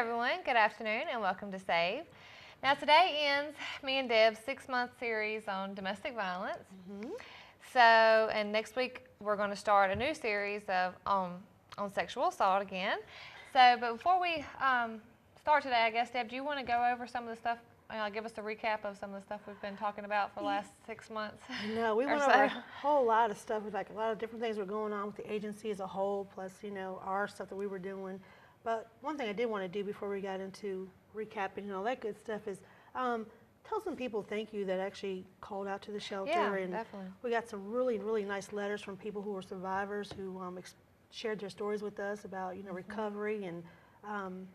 everyone. Good afternoon and welcome to SAVE. Now today ends me and Deb's 6-month series on domestic violence. And next week we're going to start a new series of on sexual assault again. But before we start today, I guess, Deb, do you want to go over some of the stuff, give us a recap of some of the stuff we've been talking about for the last 6 months? No, we went over a whole lot of stuff, like a lot of different things were going on with the agency as a whole, plus, our stuff that we were doing. But one thing I did want to do before we got into recapping and all that good stuff is tell some people thank you that actually called out to the shelter. Yeah, and definitely. We got some really, really nice letters from people who were survivors who shared their stories with us about, recovery. And one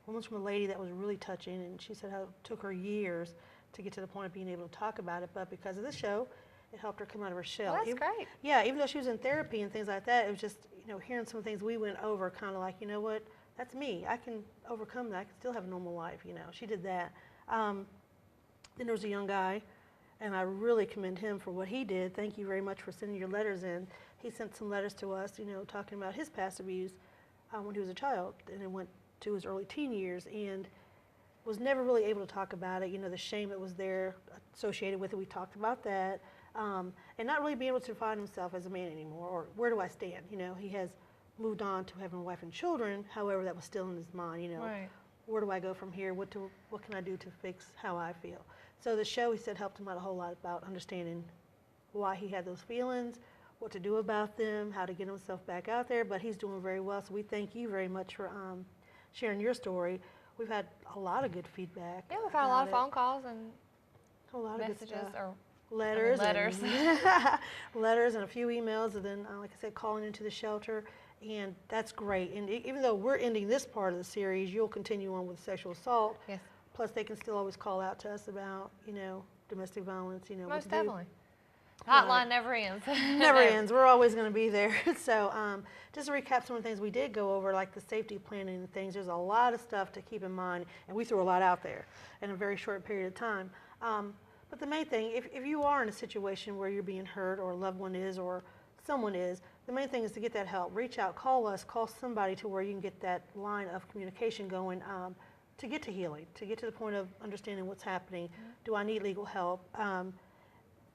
was from a lady that was really touching, and she said how it took her years to get to the point of being able to talk about it, but because of this show, it helped her come out of her shell. Well, that's great. Yeah, even though she was in therapy and things like that, it was just, hearing some things we went over, kind of like, you know what, that's me. I can overcome that. I can still have a normal life, She did that. Then there was a young guy, and I really commend him for what he did. Thank you very much for sending your letters in. He sent some letters to us, talking about his past abuse when he was a child, and it went to his early teen years, and was never really able to talk about it. The shame that was there associated with it. We talked about that, and not really being able to define himself as a man anymore, or where do I stand? He has moved on to having a wife and children. However, that was still in his mind. Right. Where do I go from here? What can I do to fix how I feel? So the show, he said, helped him out a whole lot about understanding why he had those feelings, what to do about them, how to get himself back out there. But he's doing very well. So we thank you very much for sharing your story. We've had a lot of good feedback. Yeah, we've had a lot of phone calls and a lot of messages good stuff. or letters, letters. Letters and a few emails, and then, like I said, calling into the shelter, and that's great. And even though we're ending this part of the series, you'll continue on with sexual assault. Yes. Plus, they can still always call out to us about, domestic violence. Most definitely. Hotline never ends. Never ends. We're always going to be there. So, just to recap some of the things we did go over, like the safety planning and things. There's a lot of stuff to keep in mind, and we threw a lot out there in a very short period of time. But the main thing, if you are in a situation where you're being hurt, or a loved one is, or someone is, the main thing is to get that help. Reach out, call us, call somebody to where you can get that line of communication going to get to healing, to get to the point of understanding what's happening. Do I need legal help?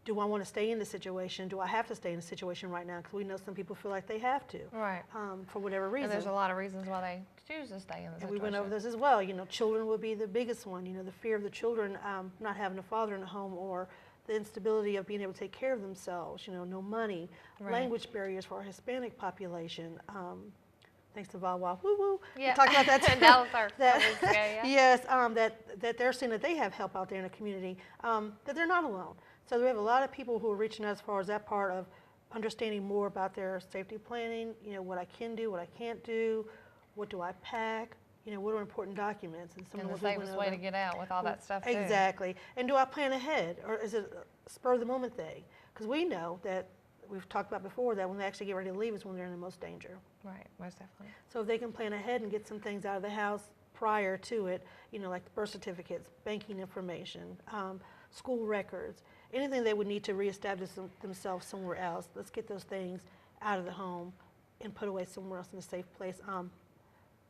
Do I want to stay in the situation? Do I have to stay in the situation right now? Because we know some people feel like they have to, right? For whatever reason. And there's a lot of reasons why they choose to stay in the situation. And we went over this as well. Children would be the biggest one. The fear of the children not having a father in the home, or the instability of being able to take care of themselves. No money, right. Language barriers for our Hispanic population. Thanks to VAWA, woo woo. Yeah. We talked about that too. That was our yeah. Yes, that they're seeing that they have help out there in the community, that they're not alone. So we have a lot of people who are reaching out as far as that part of understanding more about their safety planning, what I can do, what I can't do, what do I pack, what are important documents. And the safest way to get out with all that stuff too. Exactly. And do I plan ahead, or is it a spur of the moment thing? Because we know that, we've talked about before, that when they actually get ready to leave is when they're in the most danger. Right, most definitely. So if they can plan ahead and get some things out of the house prior to it, like birth certificates, banking information, school records, anything they would need to reestablish themselves somewhere else, let's get those things out of the home and put away somewhere else in a safe place.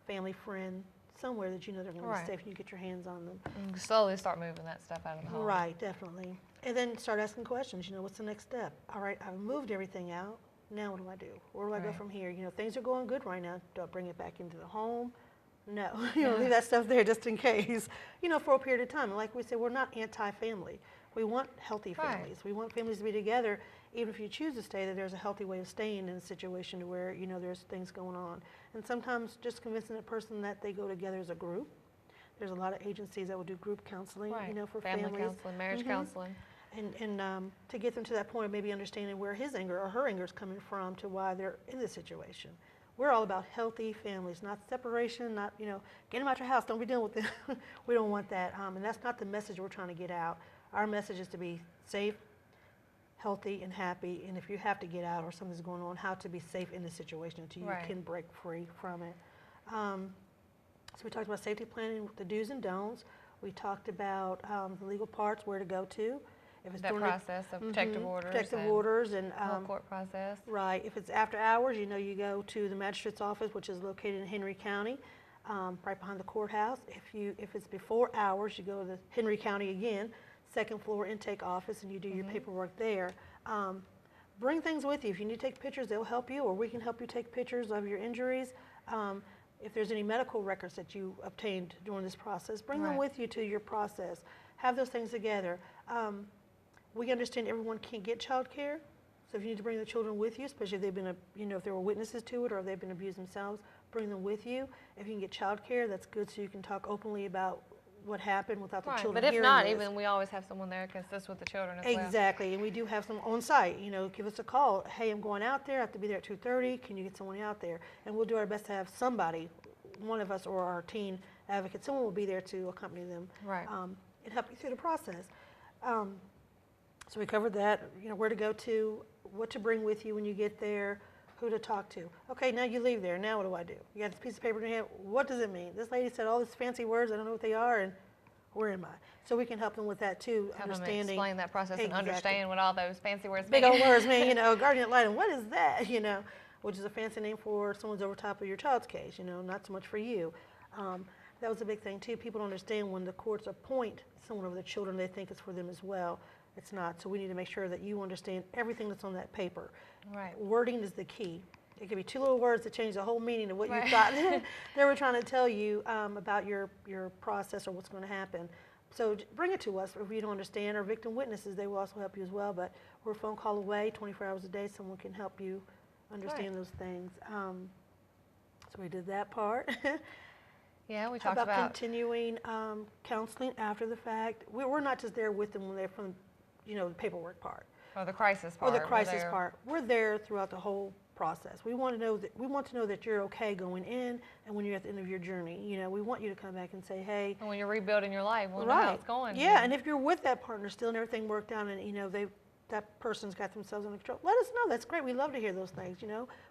Family, friend, somewhere that they're going to be safe and you get your hands on them. And slowly start moving that stuff out of the home. Right, definitely. And then start asking questions. What's the next step? All right, I've moved everything out. Now what do I do? Where do I go from here? Things are going good right now. Do I bring it back into the home? No, leave that stuff there just in case, for a period of time. And like we said, we're not anti-family. We want healthy families. We want families to be together. Even if you choose to stay, that there's a healthy way of staying in a situation to where, there's things going on. And sometimes just convincing a person that they go together as a group. There's a lot of agencies that will do group counseling, for families. Family counseling, marriage counseling. And to get them to that point of maybe understanding where his anger or her anger is coming from to why they're in this situation. We're all about healthy families, not separation, not, get them out your house, don't be dealing with them. We don't want that. And that's not the message we're trying to get out. Our message is to be safe, healthy, and happy. And if you have to get out or something's going on, how to be safe in the situation until you can break free from it. So we talked about safety planning, the do's and don'ts. We talked about the legal parts, where to go to. If it's that process of protective orders. Protective orders and whole court process. Right. If it's after hours, you go to the magistrate's office, which is located in Henry County. right behind the courthouse. If it's before hours, you go to the Henry County again, second floor intake office, and you do your paperwork there. Bring things with you. If you need to take pictures, they'll help you, or we can help you take pictures of your injuries. If there's any medical records that you obtained during this process, bring them with you to your process. Have those things together. We understand everyone can't get child care, so if you need to bring the children with you, especially if they've been, if there were witnesses to it or if they've been abused themselves, bring them with you. If you can get child care, that's good, so you can talk openly about what happened without the children hearing But if not, this. even we always have someone there that can assist with the children as well. Exactly, and we do have some on site. Give us a call. Hey, I'm going out there. I have to be there at 2:30. Can you get someone out there? And we'll do our best to have somebody, one of us or our teen advocate, someone will be there to accompany them and help you through the process. So we covered that. Where to go to, what to bring with you when you get there, who to talk to. Okay, now you leave there. Now what do I do? You got this piece of paper in your hand. What does it mean? This lady said all these fancy words. I don't know what they are, and where am I? So we can help them with that too, understanding. Explain that process and understand what all those fancy words mean. Big old words mean. Guardian ad litem. What is that? Which is a fancy name for someone's over top of your child's case. Not so much for you. That was a big thing too. People don't understand when the courts appoint someone over the children, they think it's for them as well. It's not. So we need to make sure that you understand everything that's on that paper. Right. Wording is the key. It could be two little words that change the whole meaning of what you thought they were trying to tell you about your process or what's going to happen. So bring it to us if you don't understand. Our victim witnesses, they will also help you as well. But we're a phone call away, 24 hours a day. Someone can help you understand those things. So we did that part. Yeah, we talked about continuing counseling after the fact. We're not just there with them when they're from, the paperwork part. Or the crisis part. Or the crisis part. We're there throughout the whole process. We want to know that you're okay going in and when you're at the end of your journey. We want you to come back and say, hey. And when you're rebuilding your life, we'll know how it's going. Yeah, and if you're with that partner still and everything worked out and that person's got themselves under control, let us know. That's great. We love to hear those things.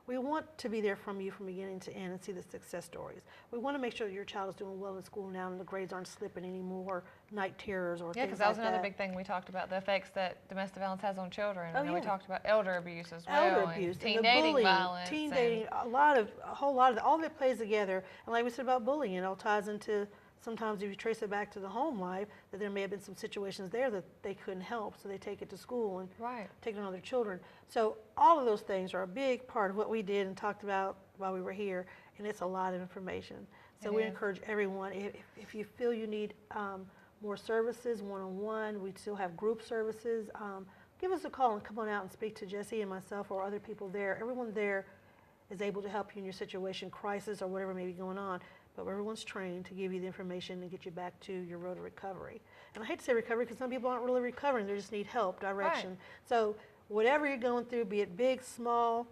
We want to be there from you from beginning to end and see the success stories. We want to make sure that your child is doing well in school now and the grades aren't slipping anymore, night terrors or things like that. Yeah, because that was another big thing we talked about, the effects that domestic violence has on children. We talked about elder abuse as well. Elder abuse, teen and dating bullying, violence. Teen dating, all of it plays together. And like we said about bullying, it all ties into sometimes if you trace it back to the home life, that there may have been some situations there that they couldn't help, so they take it to school and take it on their children. So all of those things are a big part of what we did and talked about while we were here, and it's a lot of information. So we encourage everyone, if you feel you need more services, one-on-one, we still have group services, give us a call and come on out and speak to Jesse and myself or other people there. Everyone there is able to help you in your situation, crisis or whatever may be going on. But everyone's trained to give you the information and get you back to your road to recovery. And I hate to say recovery because some people aren't really recovering. They just need help, direction. So whatever you're going through, be it big, small,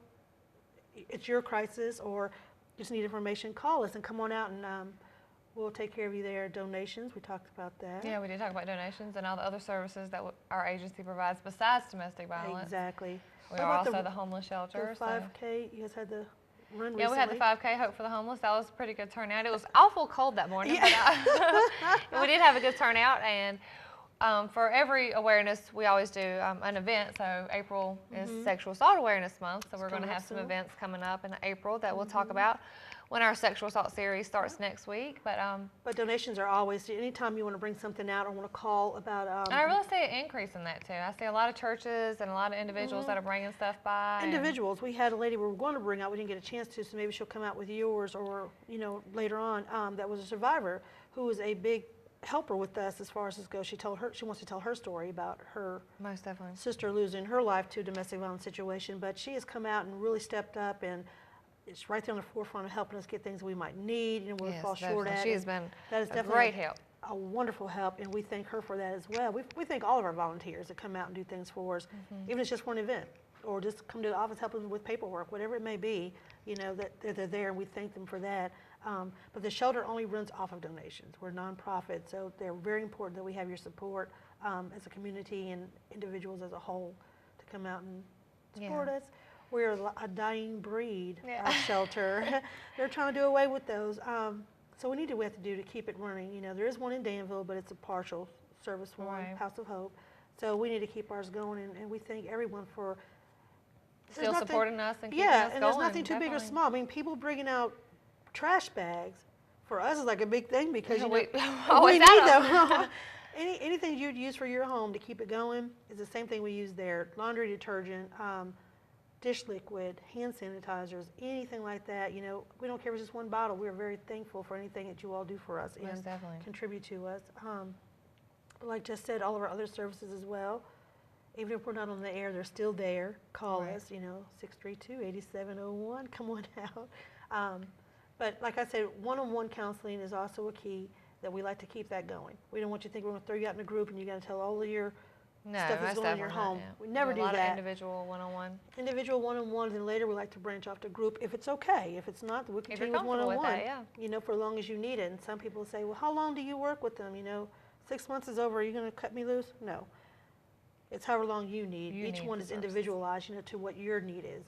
it's your crisis or just need information, call us and come on out and we'll take care of you there. Donations, we talked about that. Yeah, we did talk about donations and all the other services that our agency provides besides domestic violence. Exactly. We are also the homeless shelter. The 5K, you guys had the run recently. Yeah, we had the 5K Hope for the Homeless. That was a pretty good turnout. It was awful cold that morning, but we did have a good turnout. And for every awareness, we always do an event. So April is Sexual Assault Awareness Month, so we're going to have some events coming up in April that we'll talk about when our sexual assault series starts next week. But donations are always, anytime you want to bring something out or want to call about. And I really see an increase in that too. I see a lot of churches and a lot of individuals that are bringing stuff by. Individuals. We had a lady we were going to bring out, we didn't get a chance to, so maybe she'll come out with yours or, later on, that was a survivor who was a big helper with us as far as this goes. She wants to tell her story about her sister losing her life to a domestic violence situation, but she has come out and really stepped up and it's right there on the forefront of helping us get things we might need and we'll fall short at. She has been a great help. A wonderful help, and we thank her for that as well. We thank all of our volunteers that come out and do things for us, even if it's just for an event, or just come to the office, help us with paperwork, whatever it may be, that they're there, and we thank them for that. But the shelter only runs off of donations. We're a nonprofit, so they're very important that we have your support as a community and individuals as a whole to come out and support us. We're a dying breed, our shelter. They're trying to do away with those. So we have to do to keep it running. There is one in Danville, but it's a partial service one, House of Hope. So we need to keep ours going, and we thank everyone for still supporting us and keeping us going. Yeah, and there's nothing too big or small. I mean, people bringing out trash bags for us, it's like a big thing because, We we always need out them. Anything you'd use for your home to keep it going is the same thing we use there. Laundry detergent, dish liquid, hand sanitizers, anything like that. We don't care if it's just one bottle. We're very thankful for anything that you all do for us Most and definitely. contribute to us. But like Jess said, all of our other services as well. Even if we're not on the air, they're still there. Call Right. us, 632-8701. Come on out. But like I said, one-on-one counseling is also a key that we like to keep that going. We don't want you to think we're going to throw you out in a group and you got to tell all of your No, stuff that's most going on in your definitely not, home. yeah. We never do a lot that. of individual one-on-one. Individual one-on-ones, and later we like to branch off to group if it's okay. If it's not, we'll If you're continue with comfortable with one-on-one. that, yeah. For as long as you need it. And some people say, well, how long do you work with them? 6 months is over. Are you going to cut me loose? No. It's however long you need. You Each need one the is services. individualized, to what your need is.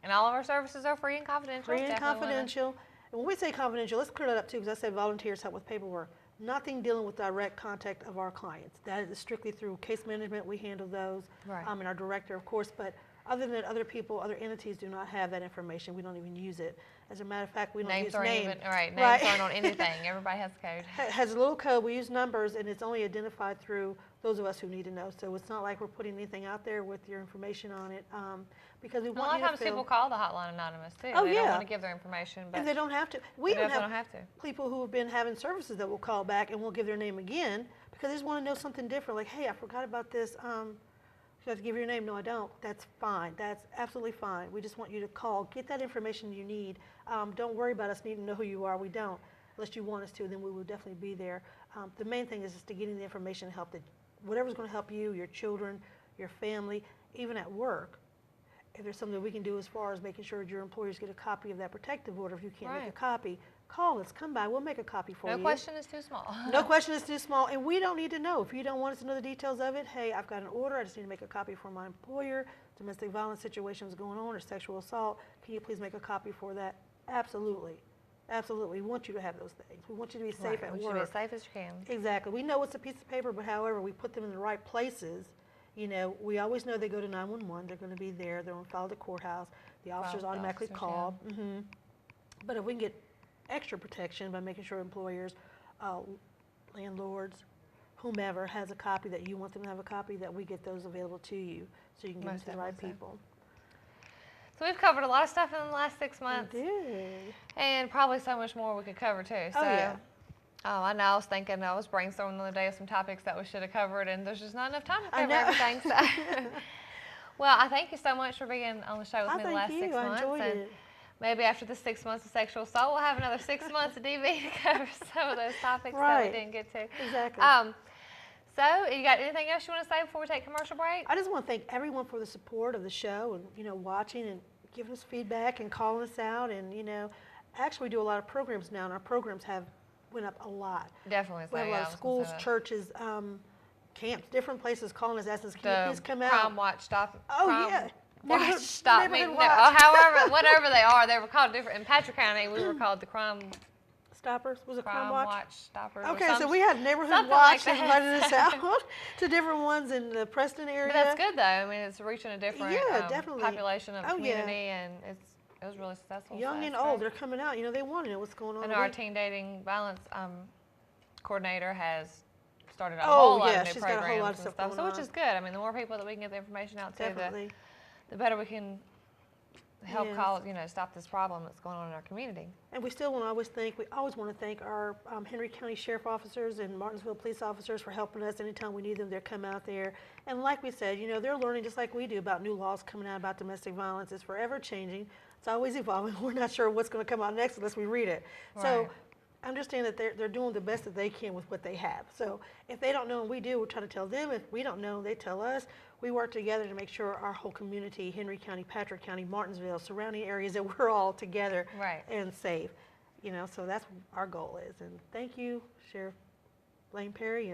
And all of our services are free and confidential. Free and Definitely wanna- confidential. And when we say confidential, let's clear that up too, because I said volunteers help with paperwork. Nothing dealing with direct contact of our clients. That is strictly through case management. We handle those. Right. And our director, of course. But other than that, other people, other entities do not have that information. We don't even use it. As a matter of fact, we don't Names use aren't names. even, right, names Right. aren't on anything. Everybody has code. Has a little code. We use numbers, and it's only identified through those of us who need to know. So it's not like we're putting anything out there with your information on it, because we A want lot you of to times feel. people call the hotline anonymous too. Oh, They don't yeah. want to give their information, but And they don't have to. they We even definitely have don't have to. people who have been having services that will call back and will give their name again because they just want to know something different. Like, hey, I forgot about this. Should I have to give your name? No, I don't. That's fine. That's absolutely fine. We just want you to call, get that information you need. Don't worry about us needing to know who you are. We don't. Unless you want us to, then we will definitely be there. The main thing is just to getting the information and help that whatever's going to help you, your children, your family, even at work. If there's something we can do as far as making sure your employers get a copy of that protective order, if you can't make Right. a copy, call us, come by, we'll make a copy for No you. question is too small. No question is too small, and we don't need to know. If you don't want us to know the details of it, hey, I've got an order, I just need to make a copy for my employer, domestic violence situation is going on, or sexual assault, can you please make a copy for that? Absolutely. Absolutely. We want you to have those things. We want you to be safe Right, at we work. should be as safe as you can. Exactly. We know it's a piece of paper, but however, we put them in the right places. We always know they go to 911. They're going to be there. They're on file at the courthouse. The officers the automatically officers, call. But if we can get extra protection by making sure employers, landlords, whomever has a copy that you want them to have a copy, that we get those available to you so you can give them Most to the right definitely so. people. So we've covered a lot of stuff in the last 6 months, We did. and probably so much more we could cover too. So, Oh, yeah. Oh, I know. I was brainstorming the other day of some topics that we should have covered, and there's just not enough time to I cover know. everything. So. Well, I thank you so much for being on the show with I me the thank last you. 6 I months. enjoyed and it. maybe after the 6 months of sexual assault, we'll have another 6 months of DV to cover some of those topics that Right. we didn't get to. Exactly. So, you got anything else you want to say before we take commercial break? I just want to thank everyone for the support of the show and, watching and giving us feedback and calling us out. And, actually we do a lot of programs now, and our programs went up a lot. Definitely. We have a lot of schools, churches, camps, different places calling us, asking us, can you please come out? Crime Watch Stop. Oh, Crime yeah. Watch Neighborhood- Stop Me. Neighborhood No, Watch. however, whatever they are, they were called different. In Patrick County, we were called the Crime Stoppers? Was it Crime Watch? Stoppers. or Okay, so some- we had Neighborhood something Watch like and that. invited us out to different ones in the Preston area. But that's good though. I mean, it's reaching a different Yeah, definitely. population of the Oh, yeah. community, and it was really successful. Young so and that's old, great. they're coming out. They want to know what's going on. I know our teen dating violence coordinator has started a Oh, whole lot yeah, of new she's got a whole programs lot of and stuff stuff. So going which on. is good. I mean, the more people that we can get the information out to, Definitely. the better we can help Yes. stop this problem that's going on in our community. And we still want to always want to thank our Henry County Sheriff officers and Martinsville police officers for helping us anytime we need them. They're come out there. And like we said, they're learning just like we do about new laws coming out about domestic violence. It's forever changing. It's always evolving. We're not sure what's going to come out next unless we read it. So Right. understand that they're doing the best that they can with what they have. So if they don't know and we do, we're trying to tell them. If we don't know, they tell us. We work together to make sure our whole community, Henry County, Patrick County, Martinsville, surrounding areas, that we're all together Right. and safe. So that's what our goal is. And thank you, Sheriff Blaine Perry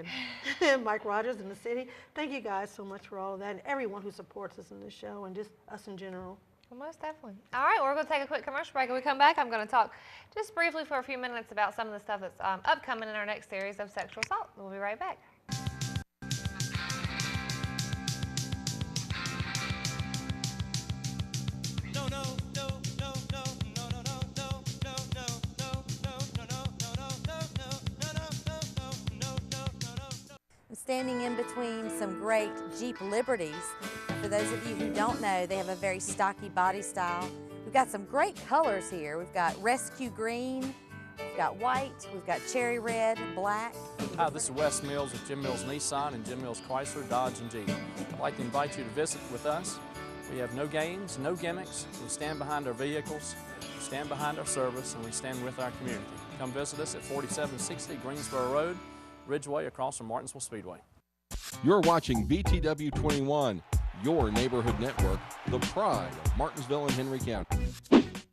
and Mike Rogers in the city. Thank you guys so much for all of that, and everyone who supports us in this show and just us in general. Well, most definitely. All right, we're going to take a quick commercial break. When we come back, I'm going to talk just briefly for a few minutes about some of the stuff that's upcoming in our next series of sexual assault. We'll be right back. standing in between some great Jeep Liberties. For those of you who don't know, they have a very stocky body style. We've got some great colors here. We've got rescue green, we've got white, we've got cherry red, black. Hi, this is Wes Mills with Jim Mills Nissan and Jim Mills Chrysler, Dodge, and Jeep. I'd like to invite you to visit with us. We have no games, no gimmicks. We stand behind our vehicles, we stand behind our service, and we stand with our community. Come visit us at 4760 Greensboro Road, Ridgeway, across from Martinsville Speedway. You're watching BTW 21, your neighborhood network, the pride of Martinsville and Henry County.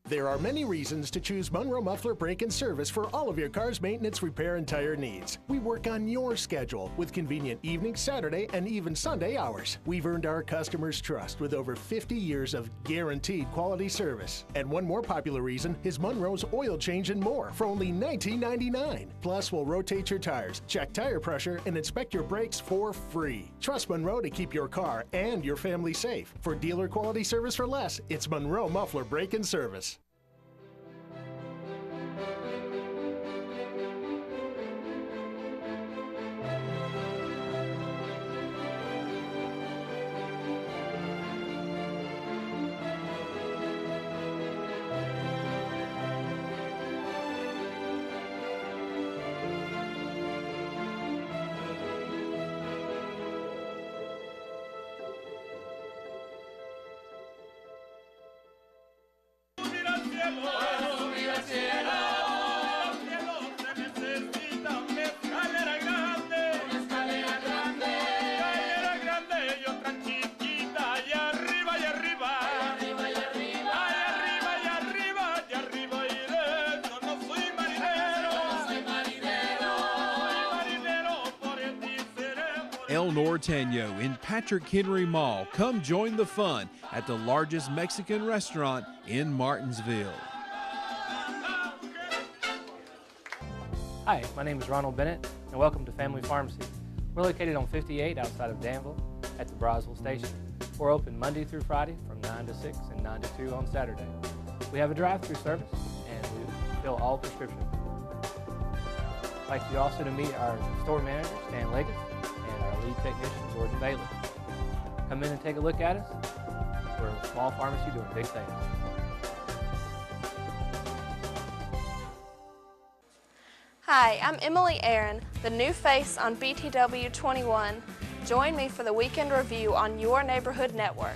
There are many reasons to choose Monroe Muffler Brake and Service for all of your car's maintenance, repair, and tire needs. We work on your schedule with convenient evening, Saturday, and even Sunday hours. We've earned our customers' trust with over 50 years of guaranteed quality service. And one more popular reason is Monroe's Oil Change and More for only $19.99. Plus, we'll rotate your tires, check tire pressure, and inspect your brakes for free. Trust Monroe to keep your car and your family safe. For dealer quality service for less, it's Monroe Muffler Brake and Service. El Norteño in Patrick Henry Mall. Come join the fun at the largest Mexican restaurant in Martinsville. Hi, my name is Ronald Bennett, and welcome to Family Pharmacy. We're located on 58 outside of Danville at the Brownsville Station. We're open Monday through Friday from 9 to 6 and 9 to 2 on Saturday. We have a drive-through service, and we fill all prescriptions. I'd like you also to meet our store manager, Stan Leggett, and our lead technician, Jordan Bailey. Come in and take a look at us. We're a small pharmacy doing big things. Hi, I'm Emily Aaron, the new face on BTW 21. Join me for the weekend review on your neighborhood network.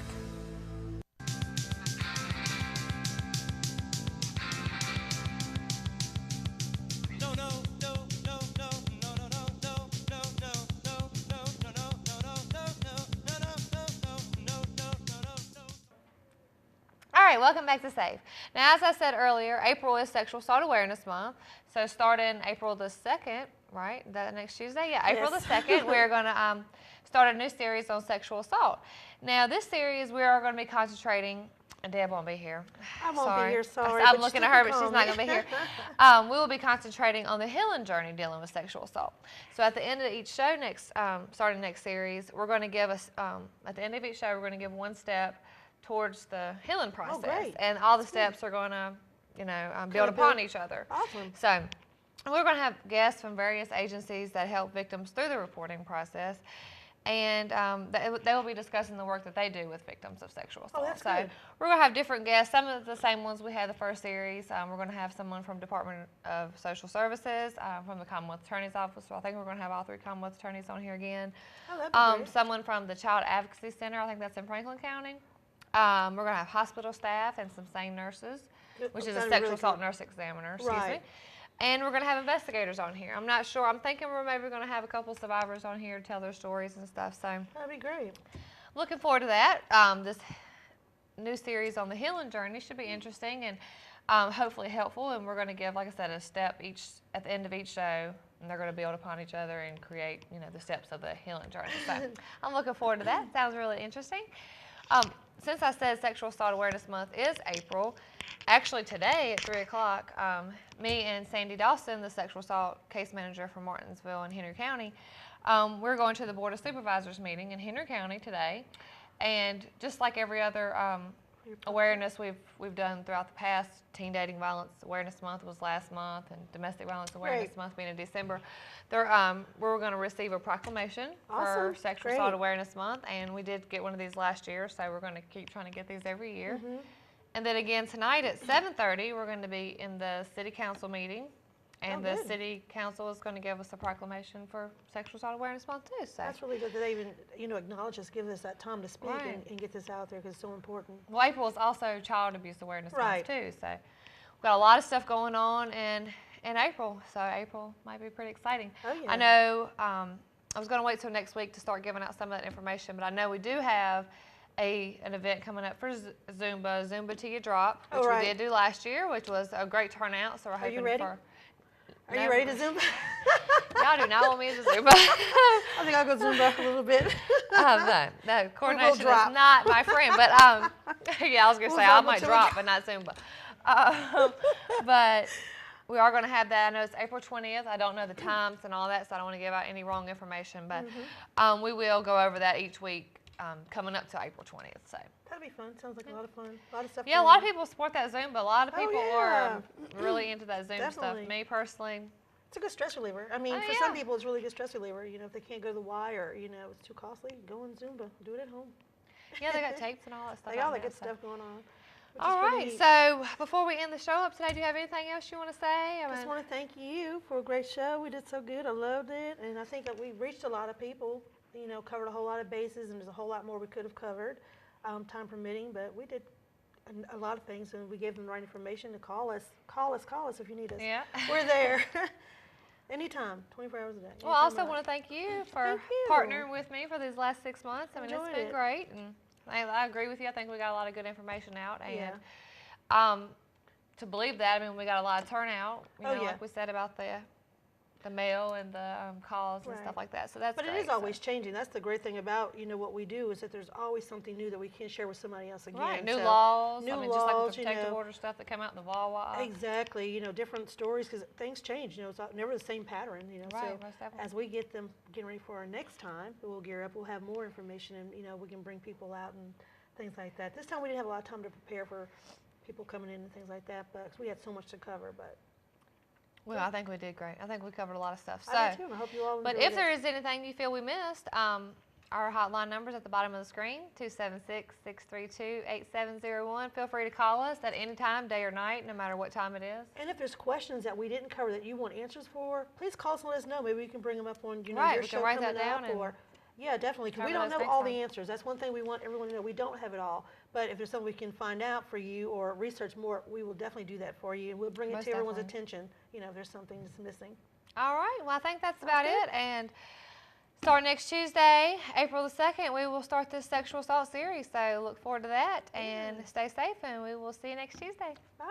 All right, welcome back to SAVE. Now, as I said earlier, April is Sexual Assault Awareness Month. So starting April the 2nd, right? That next Tuesday? Yeah, April the 2nd, we're going to start a new series on sexual assault. Now, this series, we are going to be concentrating, and Deb won't be here. I won't be here, sorry. I'm looking at her, but she's not going to be here. We will be concentrating on the healing journey dealing with sexual assault. So at the end of each show, starting next series, we're going to give us, at the end of each show, we're going to give one step towards the healing process. Oh, great. And all the steps are going to, build upon each other. Awesome. So we're going to have guests from various agencies that help victims through the reporting process. And they will be discussing the work that they do with victims of sexual assault. Oh, that's so good. we're going to have different guests, some of the same ones we had the first series. We're going to have someone from Department of Social Services, from the Commonwealth Attorney's Office. So I think we're going to have all 3 Commonwealth attorneys on here again. Oh, that'd be great. Someone from the Child Advocacy Center, I think that's in Franklin County. We're going to have hospital staff and some SANE nurses, which is a sexual assault nurse examiner, excuse me. And we're going to have investigators on here. I'm not sure. I'm thinking we're maybe going to have a couple survivors on here to tell their stories and stuff. So That'd be great. looking forward to that. This new series on the healing journey should be interesting and hopefully helpful. And we're going to give, like I said, a step each at the end of each show. And they're going to build upon each other and create, the steps of the healing journey. So I'm looking forward to that. Sounds really interesting. Since I said Sexual Assault Awareness Month is April, actually today at 3 o'clock, me and Sandy Dawson, the sexual assault case manager for Martinsville and Henry County, we're going to the Board of Supervisors meeting in Henry County today. And just like every other awareness we've done throughout the past. Teen Dating Violence Awareness Month was last month, and Domestic Violence Awareness Great. Month being in December. We're going to receive a proclamation for Awesome. Sexual Great. Assault Awareness Month, and we did get one of these last year, so we're going to keep trying to get these every year. Mm-hmm. And then again tonight at 7:30, we're going to be in the City Council meeting, and the good. City Council is going to give us a proclamation for Sexual Assault Awareness Month too. So. That's really good that they even, acknowledge us, give us that time to speak Right. and get this out there because it's so important. Well, April is also Child Abuse Awareness Right. Month too, so we've got a lot of stuff going on in April. So April might be pretty exciting. Oh, yeah. I know I was going to wait till next week to start giving out some of that information, but I know we do have an event coming up for Zumba to Your Drop, which Oh, right. we did do last year, which was a great turnout. So we're hoping you ready? for. Are you ready to Zumba? Y'all do not want me to Zumba. I think I'll go Zumba a little bit. No, coordination is drop. not my friend, but yeah, I was gonna We'll say I Zumba might till we drop, but not Zumba. But we are going to have that. I know it's April 20th. I don't know the times and all that, so I don't want to give out any wrong information. But we will go over that each week coming up to April 20th. So. That'll be fun. Sounds like a lot of fun. A lot of stuff. Yeah, a lot of people support that Zumba. A lot of Oh, people yeah. are really into that Zumba Definitely. stuff. Me personally, It's a good stress reliever. I mean, Oh, for some yeah. people, it's really good stress reliever. If they can't go to the Y or, it's too costly, go on Zumba. Do it at home. yeah, they got tapes and all that stuff. They got all out that there, good so. stuff going on. which is All pretty right, neat. so before we end the show up today, do you have anything else you want to say? I Just mean, want to thank you for a great show. We did so good. I loved it. And I think that we reached a lot of people, covered a whole lot of bases, and there's a whole lot more we could have covered, time permitting. But we did a lot of things, and we gave them the right information to call us. Call us if you need us. yeah. We're there. Anytime, 24 hours a day. Well, I also want to thank you for Thank you. partnering with me for these last 6 months. I mean, Enjoyed it's been it. great, and I agree with you. I think we got a lot of good information out, and Yeah. to believe that, I mean, we got a lot of turnout. Oh, yeah. Like we said about the mail and the calls and Right. stuff like that. So that's But great. it is always changing. That's the great thing about what we do is that there's always something new that we can share with somebody else again. right. New So- laws. new I mean, just like laws, with the protective order stuff that come out in the VAWA. Exactly. Different stories because things change. It's never the same pattern. Right, So most definitely. as we getting ready for our next time, we'll gear up. We'll have more information, and we can bring people out and things like that. This time we didn't have a lot of time to prepare for people coming in and things like that, but 'cause we had so much to cover. But Well, I think we did great. I think we covered a lot of stuff. So, I did too, and I hope you all but enjoyed if it. there is anything you feel we missed, our hotline number is at the bottom of the screen, 276-632-8701. Feel free to call us at any time, day or night, no matter what time it is. And if there's questions that we didn't cover that you want answers for, please call us and let us know. Maybe we can bring them up on Right, your we can show write that coming down up. and Or yeah, definitely. 'Cause we cover don't those know next all time. the answers. That's one thing we want everyone to know. We don't have it all. But if there's something we can find out for you or research more, we will definitely do that for you, and we'll bring it Most to everyone's definitely. attention. If there's something that's missing. All right. Well, I think that's about it. And start next Tuesday, April the 2nd, we will start this sexual assault series. So look forward to that and stay safe, and we will see you next Tuesday. Bye.